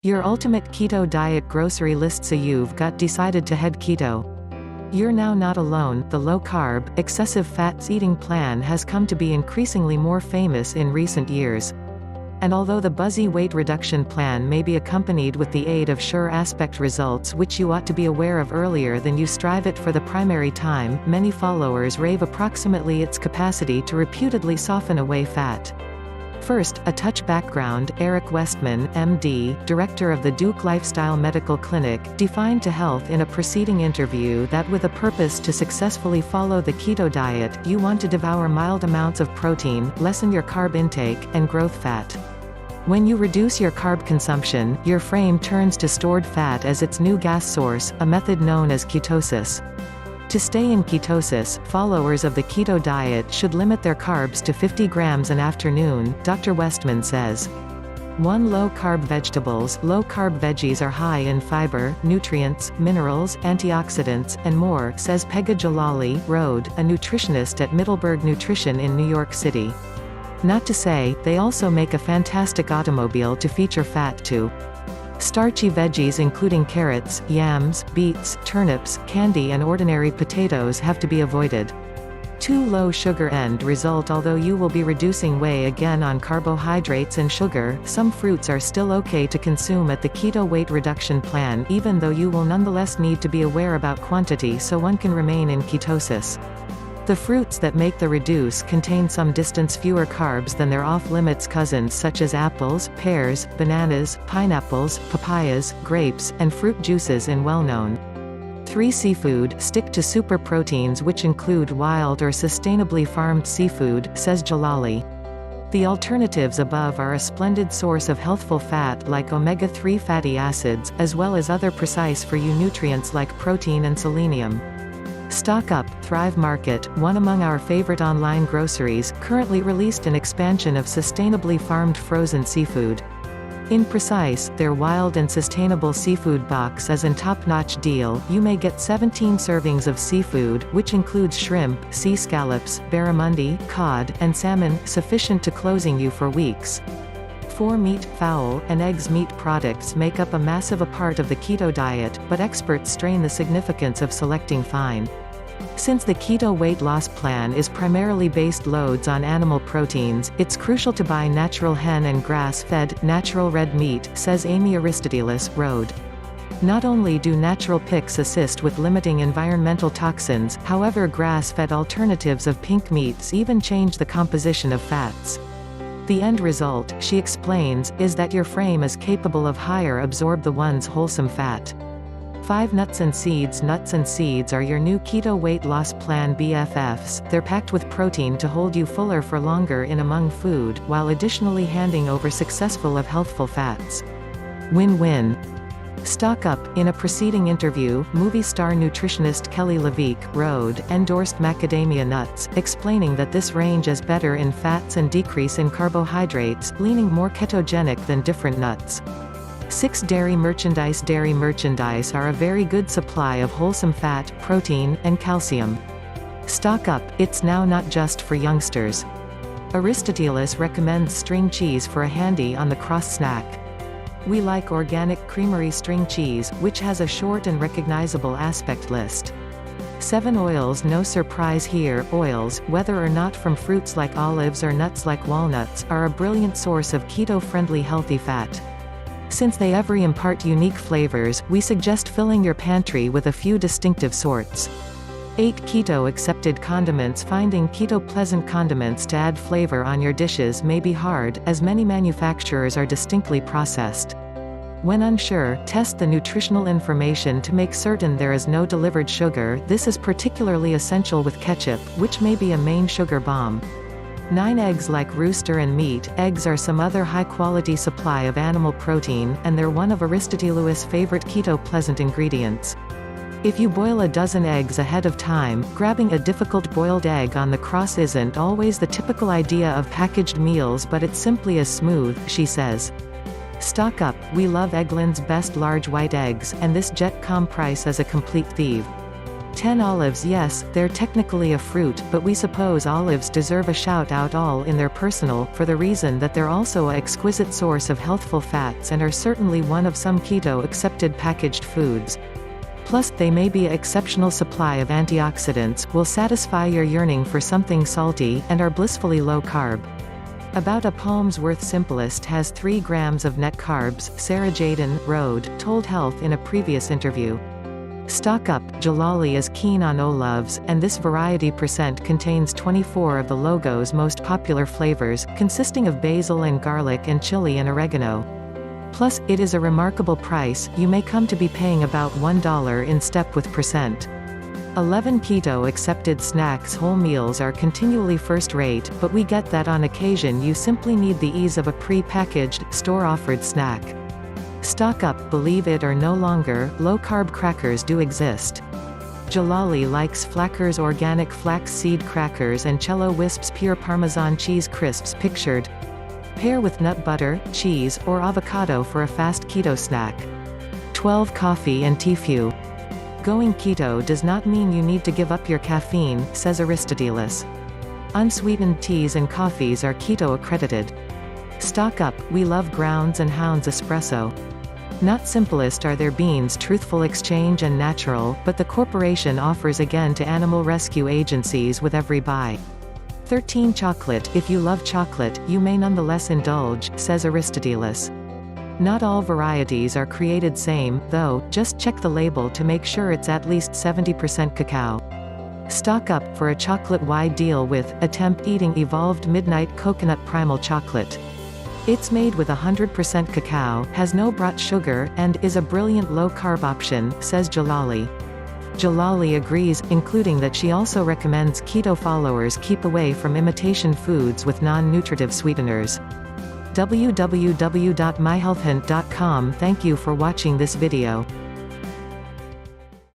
Your ultimate keto diet grocery list, so you've got decided to head keto. You're now not alone. The low-carb, excessive fats eating plan has come to be increasingly more famous in recent years. And although the buzzy weight reduction plan may be accompanied with the aid of sure aspect results which you ought to be aware of earlier than you strive it for the primary time, many followers rave approximately its capacity to reputedly soften away fat. First, a touch background. Eric Westman, MD, director of the Duke Lifestyle Medical Clinic, defined to health in a preceding interview that with a purpose to successfully follow the keto diet, you want to devour mild amounts of protein, lessen your carb intake, and growth fat. When you reduce your carb consumption, your frame turns to stored fat as its new gas source, a method known as ketosis. To stay in ketosis, followers of the keto diet should limit their carbs to 50 grams an afternoon, Dr. Westman says. 1. Low-carb vegetables. Low-carb veggies are high in fiber, nutrients, minerals, antioxidants, and more, says Pegah Jalali, Road, a nutritionist at Middleburg Nutrition in New York City. Not to say, they also make a fantastic automobile to feature fat too. Starchy veggies including carrots, yams, beets, turnips, candy and ordinary potatoes have to be avoided. 2. Low sugar end result. Although you will be reducing way again on carbohydrates and sugar, some fruits are still okay to consume at the keto weight reduction plan, even though you will nonetheless need to be aware about quantity so one can remain in ketosis. The fruits that make the reduce contain some distance fewer carbs than their off-limits cousins such as apples, pears, bananas, pineapples, papayas, grapes, and fruit juices in well-known. 3. Seafood. Stick to super proteins which include wild or sustainably farmed seafood, says Jalali. The alternatives above are a splendid source of healthful fat like omega-3 fatty acids, as well as other precise for you nutrients like protein and selenium. Stock up. Thrive Market, one among our favorite online groceries, currently released an expansion of sustainably farmed frozen seafood. In Precise, their wild and sustainable seafood box is a top-notch deal. You may get 17 servings of seafood, which includes shrimp, sea scallops, barramundi, cod, and salmon, sufficient to closing you for weeks. 4. Meat, fowl, and eggs. Meat products make up a massive part of the keto diet, but experts strain the significance of selecting fine. Since the keto weight loss plan is primarily based loads on animal proteins, it's crucial to buy natural hen and grass-fed, natural red meat, says Amy Aristotelis, Road. Not only do natural picks assist with limiting environmental toxins, however grass-fed alternatives of pink meats even change the composition of fats. The end result, she explains, is that your frame is capable of higher absorb the one's wholesome fat. 5. Nuts and seeds. Nuts and seeds are your new keto weight loss plan BFFs. They're packed with protein to hold you fuller for longer in among food, while additionally handing over successful of healthful fats. Win-win. Stock up. In a preceding interview, movie star nutritionist Kelly LeVeque, Road, endorsed macadamia nuts, explaining that this range is better in fats and decrease in carbohydrates, leaning more ketogenic than different nuts. 6. Dairy merchandise. Dairy merchandise are a very good supply of wholesome fat, protein, and calcium. Stock up. It's now not just for youngsters. Aristotelis recommends string cheese for a handy on-the-cross snack. We like organic creamery string cheese, which has a short and recognizable aspect list. 7. Oils. No surprise here, oils, whether or not from fruits like olives or nuts like walnuts, are a brilliant source of keto-friendly healthy fat. Since they every impart unique flavors, we suggest filling your pantry with a few distinctive sorts. 8. Keto-accepted condiments. Finding keto-pleasant condiments to add flavor on your dishes may be hard, as many manufacturers are distinctly processed. When unsure, test the nutritional information to make certain there is no delivered sugar. This is particularly essential with ketchup, which may be a main sugar bomb. 9. Eggs. Like rooster and meat, eggs are some other high-quality supply of animal protein, and they're one of Aristotelis' favorite keto-pleasant ingredients. If you boil a dozen eggs ahead of time, grabbing a difficult boiled egg on the cross isn't always the typical idea of packaged meals, but it's simply as smooth, she says. Stock up. We love Eggland's best large white eggs, and this Jet.com price is a complete thief. 10 olives. Yes, they're technically a fruit, but we suppose olives deserve a shout-out all in their personal, for the reason that they're also a exquisite source of healthful fats and are certainly one of some keto-accepted packaged foods. Plus, they may be an exceptional supply of antioxidants, will satisfy your yearning for something salty, and are blissfully low-carb. About a palm's worth simplest has 3 grams of net carbs, Sarah Jaden, Road, told Health in a previous interview. Stock up, Jalali is keen on olives, and this variety percent contains 24 of the logo's most popular flavors, consisting of basil and garlic and chili and oregano. Plus, it is a remarkable price, you may come to be paying about $1 in step with percent. 11 keto-accepted snacks. Whole meals are continually first-rate, but we get that on occasion you simply need the ease of a pre-packaged, store-offered snack. Stock up, believe it or no longer, low-carb crackers do exist. Jalali likes Flackers organic flax seed crackers and Cello Wisps pure Parmesan cheese crisps pictured. Pair with nut butter, cheese, or avocado for a fast keto snack. 12 coffee and tea. Few. Going keto does not mean you need to give up your caffeine, says Aristoteles. Unsweetened teas and coffees are keto accredited. Stock up, we love Grounds and Hounds espresso. Not simplest are their beans truthful exchange and natural, but the corporation offers again to animal rescue agencies with every buy. 13 chocolate, if you love chocolate, you may nonetheless indulge, says Aristoteles. Not all varieties are created same, though, just check the label to make sure it's at least 70% cacao. Stock up, for a chocolate-wide deal with, attempt eating evolved midnight coconut primal chocolate. It's made with 100% cacao, has no brought sugar, and is a brilliant low-carb option, says Jalali. Jalali agrees, including that she also recommends keto followers keep away from imitation foods with non-nutritive sweeteners. www.myhealthhint.com. Thank you for watching this video.